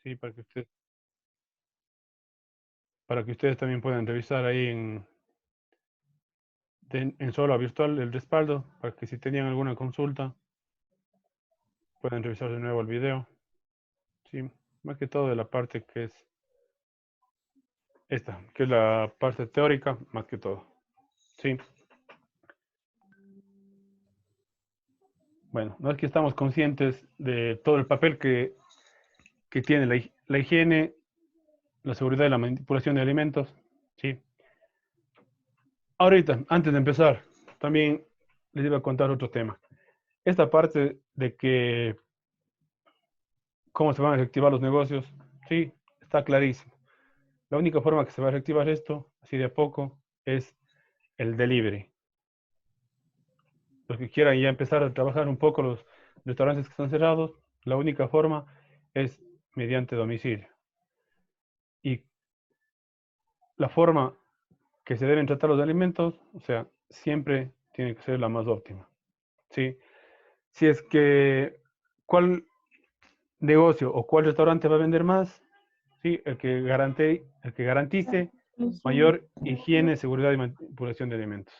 Sí, para que ustedes también puedan revisar ahí en Solo Virtual el respaldo, para que si tenían alguna consulta puedan revisar de nuevo el video. Sí, más que todo de la parte que es esta, que es la parte teórica, más que todo. Sí, bueno, no es que estamos conscientes de todo el papel que tiene la higiene, la seguridad y la manipulación de alimentos. Sí, ahorita, antes de empezar, también les iba a contar otro tema. Esta parte de que cómo se van a reactivar los negocios, sí, está clarísimo. La única forma que se va a reactivar esto, así de a poco, es el delivery. Los que quieran ya empezar a trabajar un poco los restaurantes que están cerrados, la única forma es mediante domicilio. Y la forma que se deben tratar los alimentos, o sea, siempre tiene que ser la más óptima. ¿Sí? Si es que, ¿cuál negocio o cuál restaurante va a vender más? Sí, el que garantice mayor higiene, seguridad y manipulación de alimentos.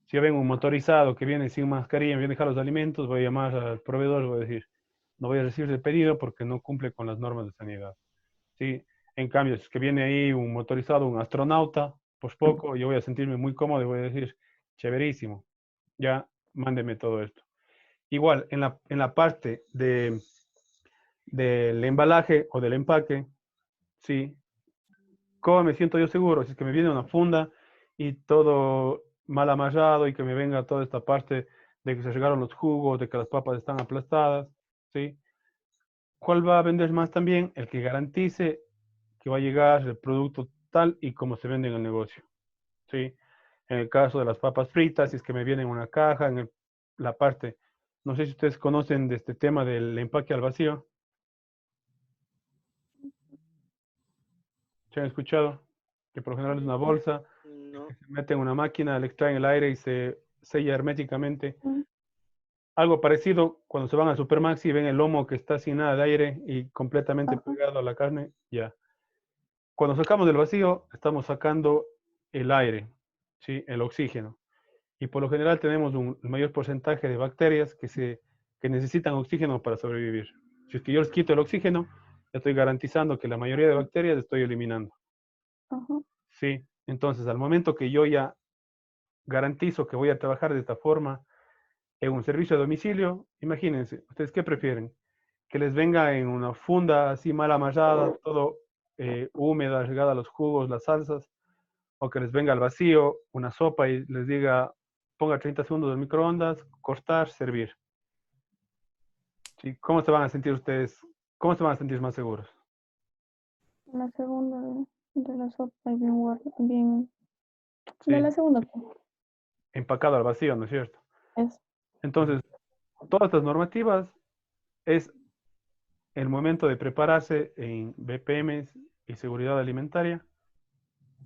Si yo vengo un motorizado que viene sin mascarilla, me viene a dejar los alimentos, voy a llamar al proveedor y voy a decir, no voy a recibir el pedido porque no cumple con las normas de sanidad. ¿Sí? En cambio, si es que viene ahí un motorizado, un astronauta, pues poco, yo voy a sentirme muy cómodo y voy a decir, chéverísimo, ya mándeme todo esto. Igual, en la parte del embalaje o del empaque, sí, ¿cómo me siento yo seguro? Si es que me viene una funda y todo mal amarrado y que me venga toda esta parte de que se regaron los jugos, de que las papas están aplastadas, ¿sí? ¿Cuál va a vender más también? El que garantice que va a llegar el producto tal y como se vende en el negocio, ¿sí? En el caso de las papas fritas, si es que me viene en una caja, la parte, no sé si ustedes conocen de este tema del empaque al vacío, ¿se han escuchado? Que por lo general es una bolsa No. que se mete en una máquina, le extraen el aire y se sella herméticamente. Algo parecido cuando se van al Supermaxi y ven el lomo que está sin nada de aire y completamente Ajá. pegado a la carne, ya. Cuando sacamos del vacío, estamos sacando el aire, ¿sí? El oxígeno. Y por lo general tenemos un mayor porcentaje de bacterias que necesitan oxígeno para sobrevivir. Si es que yo les quito el oxígeno, estoy garantizando que la mayoría de bacterias estoy eliminando. Ajá. Sí, entonces al momento que yo ya garantizo que voy a trabajar de esta forma en un servicio a domicilio, imagínense, ¿ustedes qué prefieren? Que les venga en una funda así mal amarrada, todo húmeda, regada a los jugos, las salsas, o que les venga al vacío una sopa y les diga, ponga 30 segundos en microondas, cortar, servir. ¿Sí? ¿Cómo se van a sentir ustedes? ¿Cómo se van a sentir más seguros? La segunda de la sopa y bien guardada, bien. De Sí, la segunda, empacado al vacío, ¿no es cierto? es. Entonces, todas estas normativas es el momento de prepararse en BPMs y seguridad alimentaria.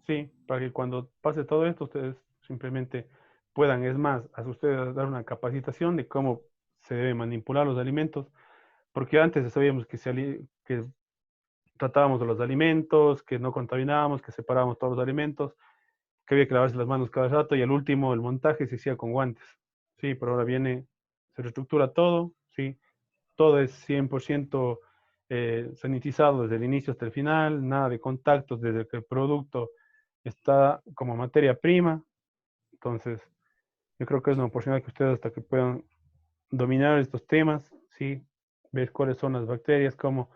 Sí, para que cuando pase todo esto, ustedes simplemente puedan, es más, a ustedes dar una capacitación de cómo se deben manipular los alimentos, porque antes sabíamos que tratábamos de los alimentos, que no contaminábamos, que separábamos todos los alimentos, que había que lavarse las manos cada rato y al último el montaje se hacía con guantes. Sí, pero ahora viene, se reestructura todo, sí, todo es 100% sanitizado desde el inicio hasta el final, nada de contactos desde que el producto está como materia prima. Entonces, yo creo que es una oportunidad que ustedes hasta que puedan dominar estos temas, ¿sí? Ver cuáles son las bacterias, cómo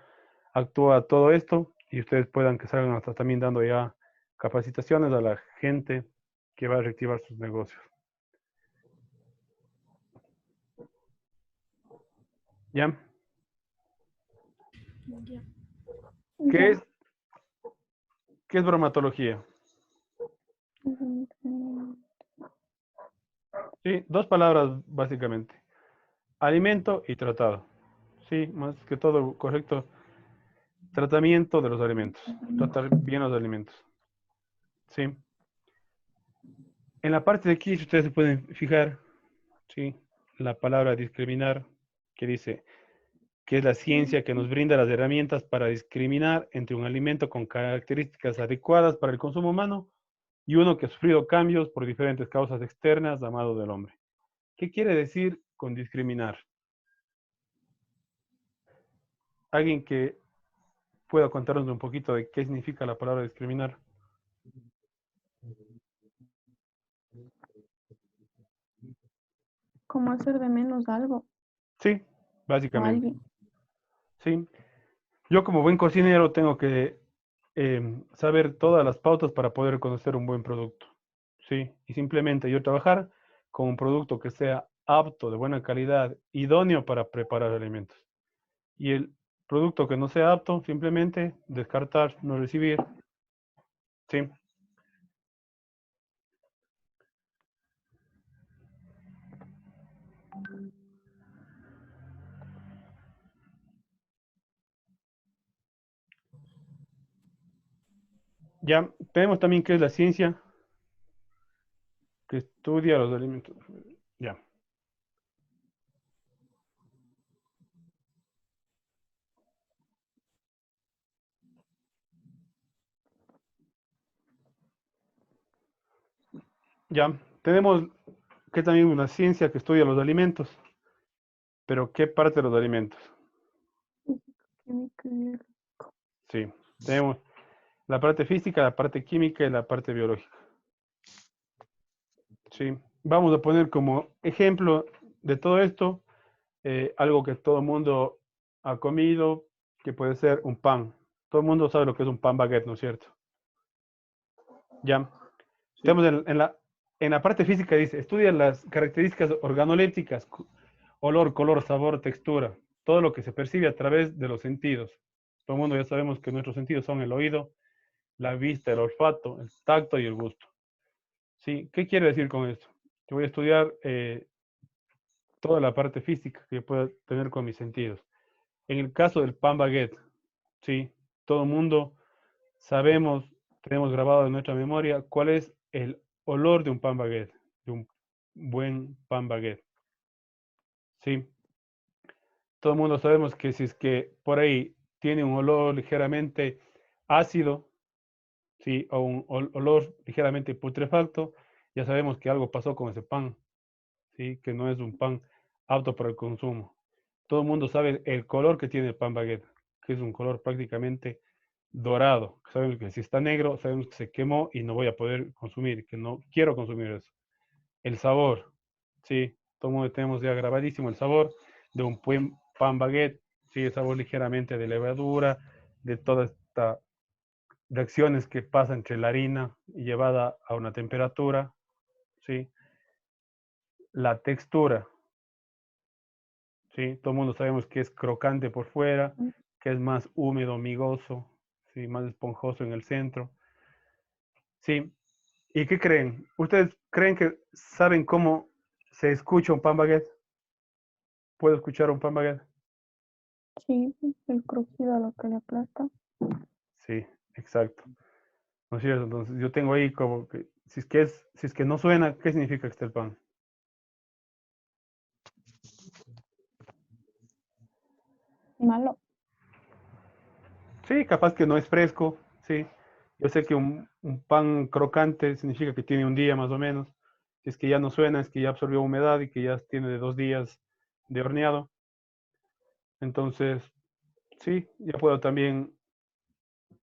actúa todo esto y ustedes puedan que salgan hasta también dando ya capacitaciones a la gente que va a reactivar sus negocios. ¿Ya? Ya. ¿Qué Ya. es, qué es bromatología? Sí, dos palabras básicamente. Alimento y tratado. Sí, más que todo, correcto. Tratamiento de los alimentos. Tratar bien los alimentos. Sí. En la parte de aquí, si ustedes se pueden fijar, sí, la palabra discriminar, que dice que es la ciencia que nos brinda las herramientas para discriminar entre un alimento con características adecuadas para el consumo humano y uno que ha sufrido cambios por diferentes causas externas a mano del hombre. ¿Qué quiere decir con discriminar? ¿Alguien que pueda contarnos un poquito de qué significa la palabra discriminar? Como hacer de menos algo Sí, o básicamente. alguien. Sí. Yo como buen cocinero tengo que saber todas las pautas para poder conocer un buen producto. Sí. Y simplemente yo trabajar con un producto que sea apto, de buena calidad, idóneo para preparar alimentos. Y el producto que no sea apto, simplemente descartar, no recibir. Sí. Ya tenemos también qué es la ciencia que estudia los alimentos. Ya. Ya. Tenemos que también una ciencia que estudia los alimentos. Pero ¿qué parte de los alimentos? Química y Sí. Tenemos la parte física, la parte química y la parte biológica. Sí. Vamos a poner como ejemplo de todo esto algo que todo el mundo ha comido, que puede ser un pan. Todo el mundo sabe lo que es un pan baguette, ¿no es cierto? Ya. Tenemos en la parte física, dice, estudia las características organolépticas, olor, color, sabor, textura, todo lo que se percibe a través de los sentidos. Todo el mundo ya sabemos que nuestros sentidos son el oído, la vista, el olfato, el tacto y el gusto. ¿Sí? ¿Qué quiere decir con esto? Yo voy a estudiar toda la parte física que pueda tener con mis sentidos. En el caso del pan baguette, ¿sí? Todo el mundo sabemos, tenemos grabado en nuestra memoria cuál es el olor de un pan baguette, de un buen pan baguette, ¿sí? Todo el mundo sabemos que si es que por ahí tiene un olor ligeramente ácido, ¿sí? O un olor ligeramente putrefacto, ya sabemos que algo pasó con ese pan, ¿sí? Que no es un pan apto para el consumo. Todo el mundo sabe el color que tiene el pan baguette, que es un color prácticamente dorado. Sabemos que si está negro, sabemos que se quemó y no voy a poder consumir, que no quiero consumir eso. El sabor, sí, todo el mundo tenemos ya grabadísimo el sabor de un buen pan baguette, sí, el sabor ligeramente de levadura, de toda esta reacciones que pasa entre la harina y llevada a una temperatura, sí. La textura, sí, todo el mundo sabemos que es crocante por fuera, que es más húmedo, migoso, sí, más esponjoso en el centro, sí. ¿Y qué creen? ¿Ustedes creen que saben cómo se escucha un pan baguette? ¿Puedo escuchar un pan baguette? Sí, el crujido a lo que le aplasta. Sí, exacto. ¿No es cierto? Entonces yo tengo ahí como que si es que no suena, ¿qué significa que está el pan? Malo. Sí, capaz que no es fresco, sí. Yo sé que un pan crocante significa que tiene un día más o menos. Si es que ya no suena, es que ya absorbió humedad y que ya tiene de 2 días de horneado. Entonces, sí, ya puedo también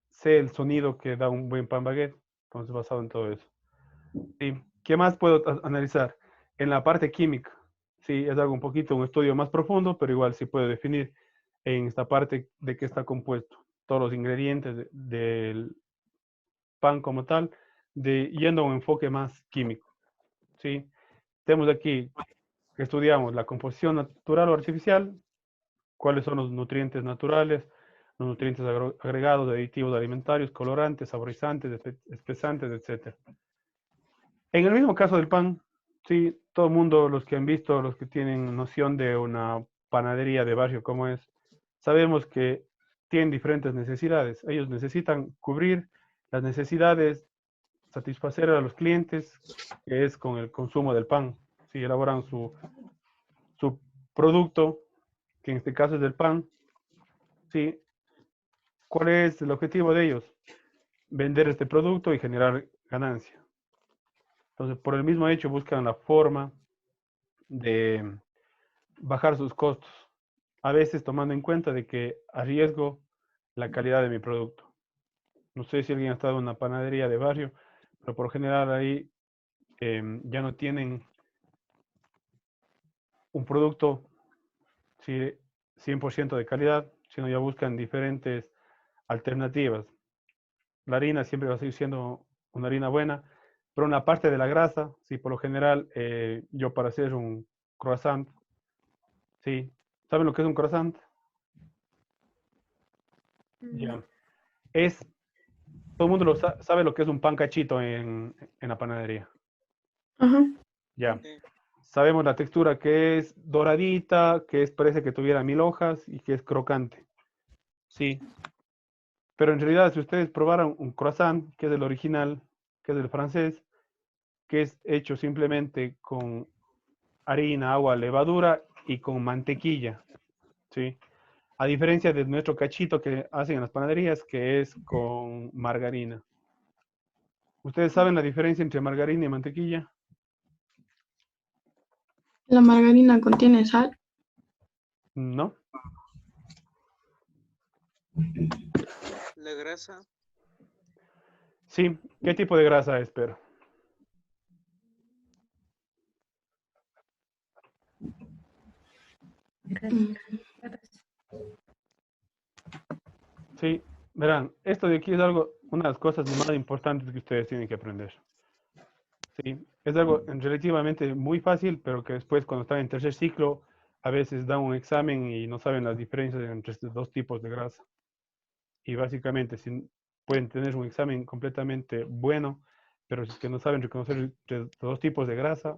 sé el sonido que da un buen pan baguette. Entonces, basado en todo eso. Sí. ¿Qué más puedo analizar? En la parte química. Sí, es algo un poquito, un estudio más profundo, pero igual sí puedo definir en esta parte de qué está compuesto. Todos los ingredientes del pan como tal, yendo a un enfoque más químico. ¿Sí? Tenemos aquí que estudiamos la composición natural o artificial, cuáles son los nutrientes naturales, los nutrientes agregados, aditivos alimentarios, colorantes, saborizantes, espesantes, etc. En el mismo caso del pan, sí, todo el mundo, los que han visto, los que tienen noción de una panadería de barrio como es, sabemos que tienen diferentes necesidades. Ellos necesitan cubrir las necesidades, satisfacer a los clientes, que es con el consumo del pan. Si elaboran su producto, que en este caso es del pan, ¿sí? ¿Cuál es el objetivo de ellos? Vender este producto y generar ganancia. Entonces, por el mismo hecho, buscan la forma de bajar sus costos, a veces tomando en cuenta de que arriesgo la calidad de mi producto. No sé si alguien ha estado en una panadería de barrio, pero por lo general ahí ya no tienen un producto, sí, 100% de calidad, sino ya buscan diferentes alternativas. La harina siempre va a seguir siendo una harina buena, pero una parte de la grasa, sí, por lo general, yo para hacer un croissant, sí, ¿saben lo que es un croissant? Ya. Es, todo el mundo sabe lo que es un pan cachito en la panadería. Ajá. Ya. Sabemos la textura que es doradita, que es, parece que tuviera 1000 hojas y que es crocante. Sí. Pero en realidad, si ustedes probaran un croissant, que es el original, que es el francés, que es hecho simplemente con harina, agua, levadura y con mantequilla, ¿sí? A diferencia de nuestro cachito que hacen en las panaderías, que es con margarina. ¿Ustedes saben la diferencia entre margarina y mantequilla? La margarina contiene sal. ¿No? La grasa, Sí. ¿Qué tipo de grasa es, pero? Mm. Sí. Verán, esto de aquí es algo, una de las cosas más importantes que ustedes tienen que aprender. Sí, es algo relativamente muy fácil, pero que después cuando están en tercer ciclo, a veces dan un examen y no saben las diferencias entre estos dos tipos de grasa. Y básicamente pueden tener un examen completamente bueno, pero si es que no saben reconocer entre los dos tipos de grasa,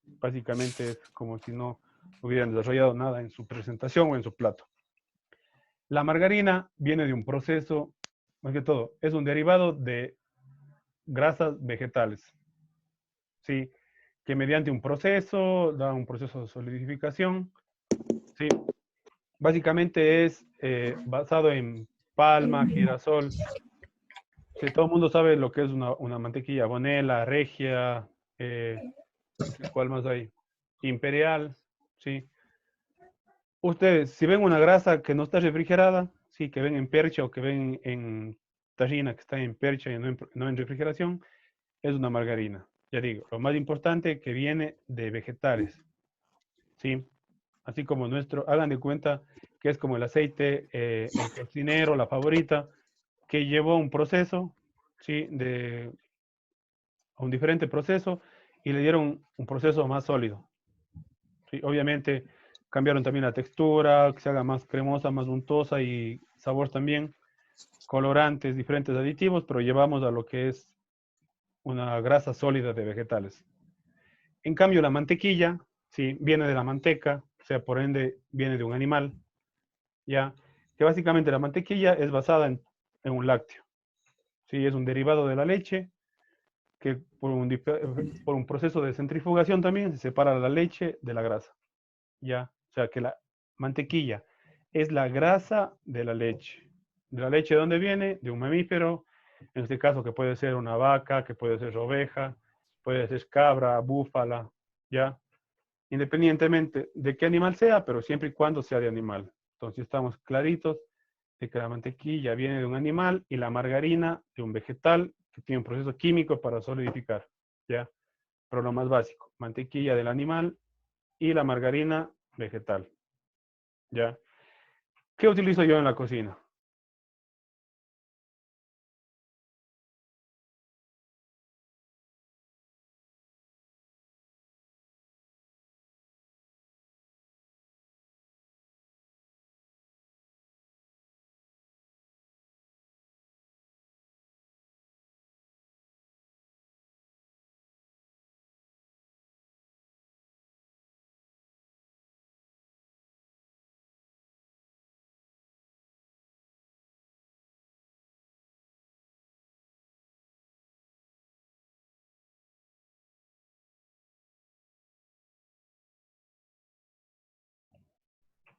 básicamente es como si no hubieran desarrollado nada en su presentación o en su plato. La margarina viene de un proceso, más que todo, es un derivado de grasas vegetales. ¿Sí? Que mediante un proceso, da un proceso de solidificación, ¿sí? Básicamente es basado en palma, girasol. Sí, todo el mundo sabe lo que es una mantequilla, bonela, regia, ¿cuál más hay? Imperial, ¿sí? Ustedes, si ven una grasa que no está refrigerada, sí, que ven en percha o que ven en tajina que está en percha y no en refrigeración, es una margarina. Ya digo, lo más importante que viene de vegetales, ¿sí? Así como nuestro, hagan de cuenta que es como el aceite, el cocinero, la favorita, que llevó un proceso, ¿sí? A un diferente proceso y le dieron un proceso más sólido, ¿sí? Obviamente cambiaron también la textura, que se haga más cremosa, más untosa y sabor también, colorantes, diferentes aditivos, pero llevamos a lo que es una grasa sólida de vegetales. En cambio, la mantequilla, sí, viene de la manteca, o sea, por ende, viene de un animal, ya, que básicamente la mantequilla es basada en un lácteo, sí, es un derivado de la leche, que por un proceso de centrifugación también se separa la leche de la grasa, ya, o sea, que la mantequilla es la grasa de la leche. ¿De la leche de dónde viene? De un mamífero, en este caso que puede ser una vaca, que puede ser oveja, puede ser cabra, búfala, ya, independientemente de qué animal sea, pero siempre y cuando sea de animal. Entonces estamos claritos de que la mantequilla viene de un animal y la margarina de un vegetal que tiene un proceso químico para solidificar, ¿ya? Pero lo más básico, mantequilla del animal y la margarina vegetal, ¿ya? ¿Qué utilizo yo en la cocina?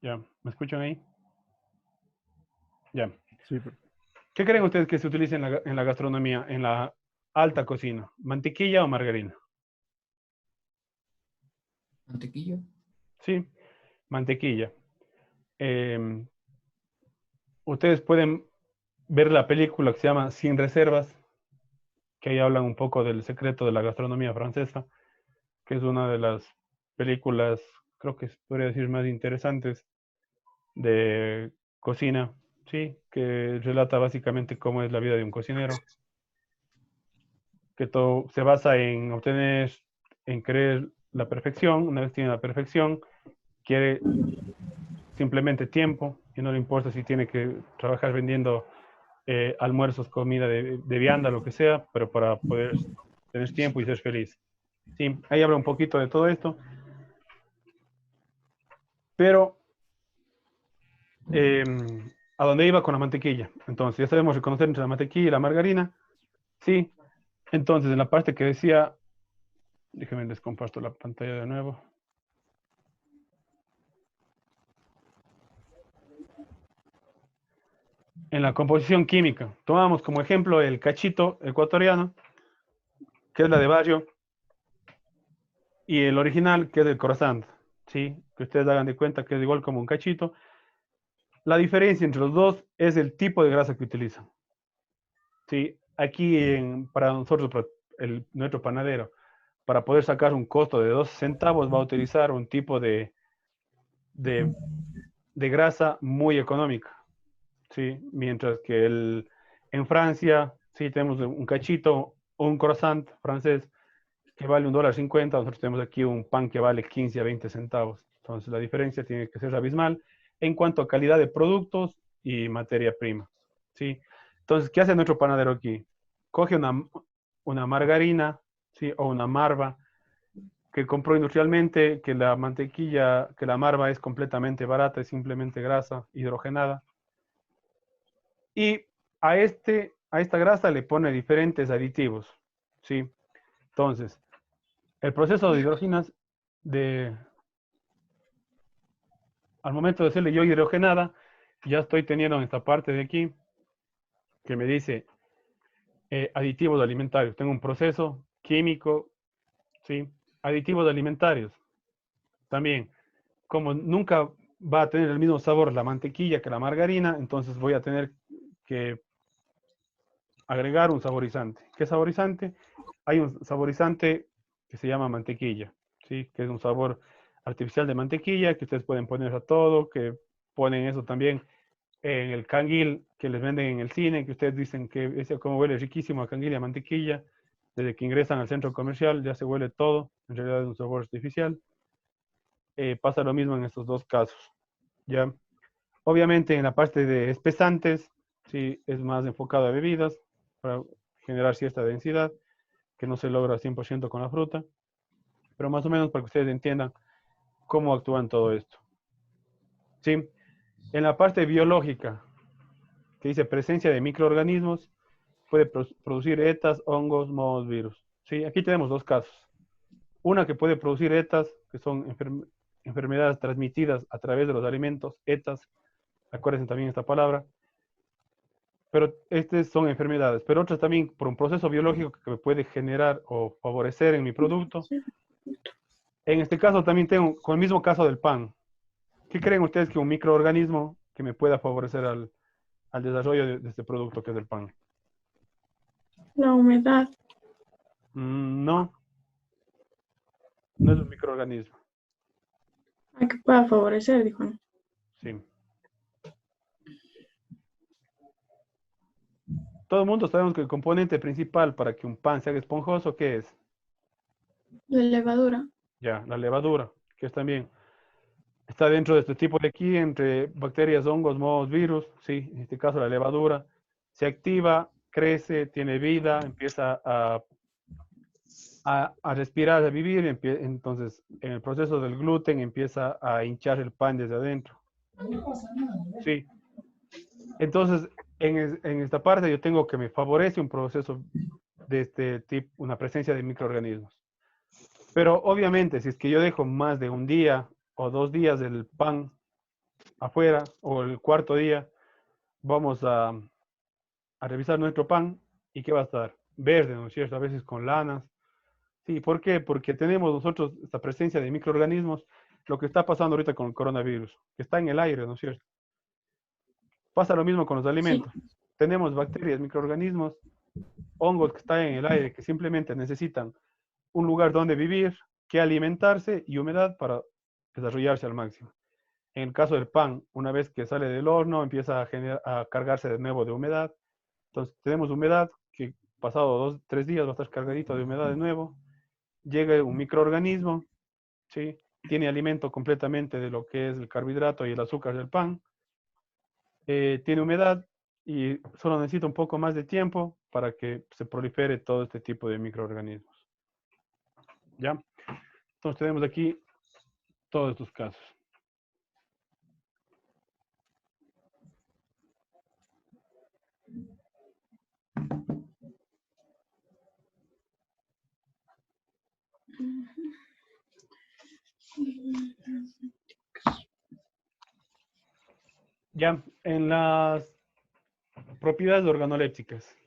Ya, ¿me escuchan ahí? Ya. Sí, ¿Qué creen ustedes que se utiliza en la gastronomía, en la alta cocina? ¿Mantequilla o margarina? Mantequilla. Sí, mantequilla. Eh, ustedes pueden ver la película que se llama Sin Reservas, que ahí hablan un poco del secreto de la gastronomía francesa, que es una de las películas, creo que se podría decir, más interesantes de cocina, sí, que relata básicamente cómo es la vida de un cocinero, que todo se basa en obtener, en creer la perfección. Una vez tiene la perfección, quiere simplemente tiempo y no le importa si tiene que trabajar vendiendo almuerzos, comida de vianda, lo que sea, pero para poder tener tiempo y ser feliz. Sí, ahí habla un poquito de todo esto, pero ¿a dónde iba con la mantequilla? Entonces, ya sabemos reconocer entre la mantequilla y la margarina. Sí, entonces en la parte que decía, déjenme les comparto la pantalla de nuevo. En la composición química, tomamos como ejemplo el cachito ecuatoriano, que es la de barrio, y el original, que es el croissant. Sí, que ustedes hagan de cuenta que es igual como un cachito. La diferencia entre los dos es el tipo de grasa que utilizan. Sí, aquí para nosotros, nuestro panadero, para poder sacar un costo de 2 centavos, va a utilizar un tipo de, de grasa muy económica. Sí, mientras que en Francia, sí, tenemos un cachito, un croissant francés que vale $1.50, nosotros tenemos aquí un pan que vale 15 a 20 centavos. Entonces la diferencia tiene que ser abismal en cuanto a calidad de productos y materia prima. ¿Sí? Entonces, ¿qué hace nuestro panadero aquí? Coge una margarina, ¿sí? O una marva que compró industrialmente, que la mantequilla, que la marva es completamente barata, es simplemente grasa hidrogenada. Y a esta grasa le pone diferentes aditivos. ¿Sí? Entonces, el proceso de hidrogenas, de, al momento de hacerle yo hidrogenada, ya estoy teniendo en esta parte de aquí que me dice aditivos alimentarios. Tengo un proceso químico, ¿sí? Aditivos alimentarios. También, como nunca va a tener el mismo sabor la mantequilla que la margarina, entonces voy a tener que agregar un saborizante. ¿Qué saborizante? Hay un saborizante que se llama mantequilla, ¿sí? Que es un sabor artificial de mantequilla que ustedes pueden poner a todo, que ponen eso también en el canguil que les venden en el cine, que ustedes dicen que ese como huele riquísimo a canguil y a mantequilla. Desde que ingresan al centro comercial ya se huele todo, en realidad es un sabor artificial. Pasa lo mismo en estos dos casos, ¿ya? Obviamente en la parte de espesantes, sí, es más enfocado a bebidas para generar cierta densidad que no se logra 100% con la fruta, pero más o menos para que ustedes entiendan cómo actúan todo esto. ¿Sí? En la parte biológica, que dice presencia de microorganismos, puede producir ETAs, hongos, mohos, virus. ¿Sí? Aquí tenemos dos casos. Una que puede producir ETAs, que son enfermedades transmitidas a través de los alimentos, ETAs, acuérdense también esta palabra, pero estas son enfermedades, pero otras también por un proceso biológico que me puede generar o favorecer en mi producto. En este caso también tengo, con el mismo caso del pan, ¿qué creen ustedes que un microorganismo que me pueda favorecer al desarrollo de este producto que es el pan? La humedad. No, no es un microorganismo. A que pueda favorecer, dijo. ¿No? Sí. Todo el mundo sabemos que el componente principal para que un pan se haga esponjoso, ¿qué es? La levadura. Ya, la levadura, que es también, está dentro de este tipo de aquí, entre bacterias, hongos, mohos, virus, sí, en este caso la levadura, se activa, crece, tiene vida, empieza a respirar, a vivir, entonces en el proceso del gluten empieza a hinchar el pan desde adentro. Sí, entonces en esta parte yo tengo que me favorece un proceso de este tipo, una presencia de microorganismos. Pero obviamente, si es que yo dejo más de un día o 2 días del pan afuera o el cuarto día vamos a revisar nuestro pan y ¿qué va a estar? Verde, ¿no es cierto? A veces con lanas. Sí, ¿por qué? Porque tenemos nosotros esta presencia de microorganismos, lo que está pasando ahorita con el coronavirus, que está en el aire, ¿no es cierto? Pasa lo mismo con los Sí. alimentos. Tenemos bacterias, microorganismos, hongos que están en el aire, que simplemente necesitan un lugar donde vivir, que alimentarse y humedad para desarrollarse al máximo. En el caso del pan, una vez que sale del horno, empieza a cargarse de nuevo de humedad. Entonces, tenemos humedad que pasado 2, 3 días va a estar cargadito de humedad de nuevo. Llega un microorganismo, ¿sí? Tiene alimento completamente de lo que es el carbohidrato y el azúcar del pan. Tiene humedad y solo necesita un poco más de tiempo para que se prolifere todo este tipo de microorganismos. ¿Ya? Entonces tenemos aquí todos estos casos. Ya, en las propiedades organolépticas.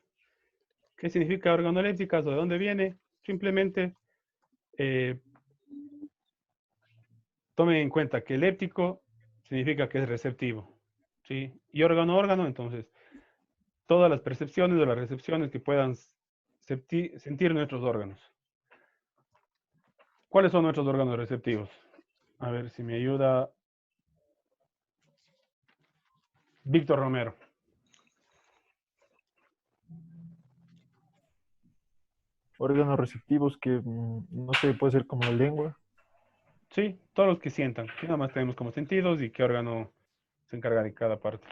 ¿Qué significa organolépticas o de dónde viene? Simplemente tomen en cuenta que léptico significa que es receptivo, ¿sí? Y órgano, entonces, todas las percepciones o las recepciones que puedan sentir nuestros órganos. ¿Cuáles son nuestros órganos receptivos? A ver si me ayuda Víctor Romero. Órganos receptivos que, no sé, puede ser como la lengua. Sí, todos los que sientan. Aquí nada más tenemos como sentidos y qué órgano se encarga de cada parte.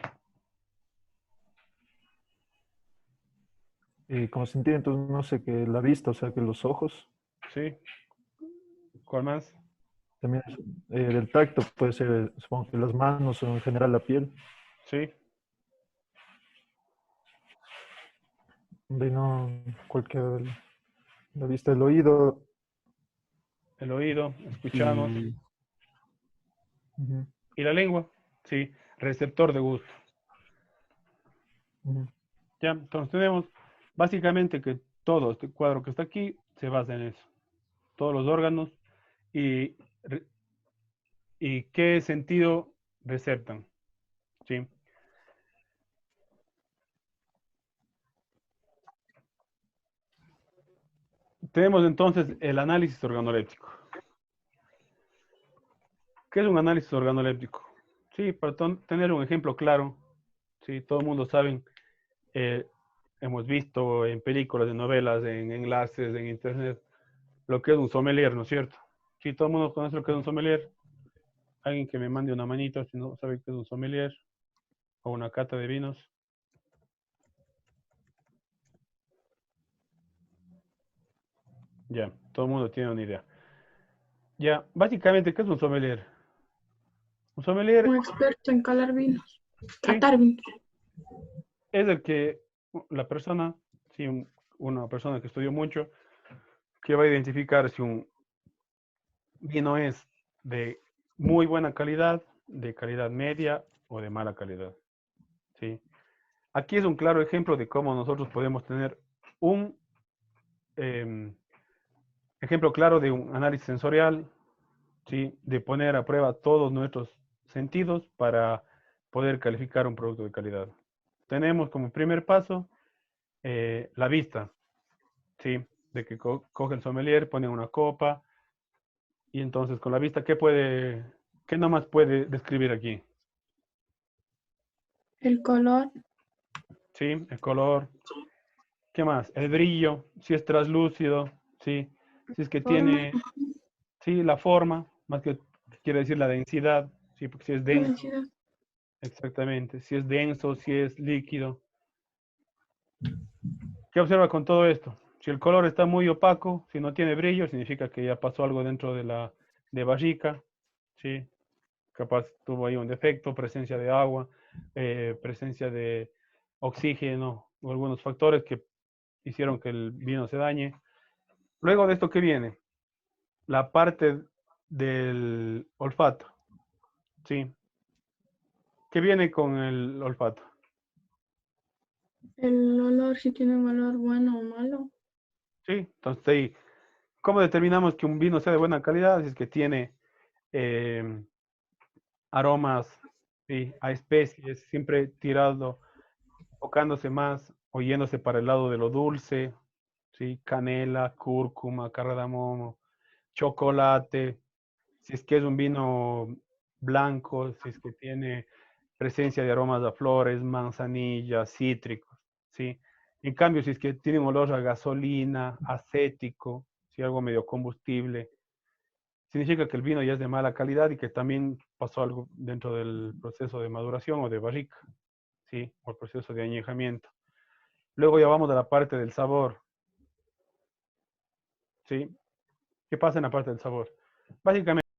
Como sentir, entonces, no sé, que la vista, o sea, que los ojos. ¿Sí? ¿Cuál más? También del tacto puede ser, supongo que las manos o en general la piel. ¿Sí? De no cualquier, la vista, el oído El oído, escuchamos. y... ujú, Y la lengua, sí, receptor de gusto. ujú. Ya, entonces tenemos básicamente que todo este cuadro que está aquí se basa en eso. Todos los órganos y, y qué sentido receptan. ¿Sí? Tenemos entonces el análisis organoléptico. ¿Qué es un análisis organoléptico? Sí, para tener un ejemplo claro, sí, todo el mundo sabe, hemos visto en películas, en novelas, en enlaces, en internet, lo que es un sommelier, ¿no es cierto? Sí, todo el mundo conoce lo que es un sommelier. Alguien que me mande una manito si no sabe qué es un sommelier o una cata de vinos. Ya, todo el mundo tiene una idea. Ya, básicamente, ¿qué es un sommelier? Un sommelier, Un experto en calar vinos, sí, catar vinos. es el que la persona, sí, una persona que estudió mucho, que va a identificar si un vino es de muy buena calidad, de calidad media o de mala calidad. ¿Sí? Aquí es un claro ejemplo de cómo nosotros podemos tener un ejemplo claro de un análisis sensorial, ¿sí? De poner a prueba todos nuestros sentidos para poder calificar un producto de calidad. Tenemos como primer paso la vista, ¿sí? De que coge el sommelier, pone una copa y entonces con la vista, qué nomás puede describir aquí? El color, ¿Sí? El color. ¿Qué más? El brillo, si es traslúcido, ¿sí? Si es que forma, tiene, sí, la forma, más que quiere decir la densidad, ¿sí? Porque si es la denso, densidad. exactamente, si es denso, si es líquido. ¿Qué observa con todo esto? Si el color está muy opaco, si no tiene brillo, significa que ya pasó algo dentro de la barrica, ¿sí? Capaz tuvo ahí un defecto, presencia de agua, presencia de oxígeno o algunos factores que hicieron que el vino se dañe. Luego de esto, ¿qué viene? La parte del olfato, ¿sí? ¿Qué viene con el olfato? El olor, si tiene un olor bueno o malo. Sí, entonces ahí, ¿cómo determinamos que un vino sea de buena calidad? Si es que tiene aromas, sí, a especies, siempre tirado, enfocándose más o yéndose para el lado de lo dulce, ¿sí? Canela, cúrcuma, cardamomo, chocolate. Si es que es un vino blanco, si es que tiene presencia de aromas a flores, manzanilla, cítricos, ¿sí? En cambio, si es que tiene un olor a gasolina, acético, si algo medio combustible, significa que el vino ya es de mala calidad y que también pasó algo dentro del proceso de maduración o de barrica, ¿sí? O el proceso de añejamiento. Luego ya vamos a la parte del sabor, ¿sí? ¿Qué pasa en la parte del sabor? Básicamente,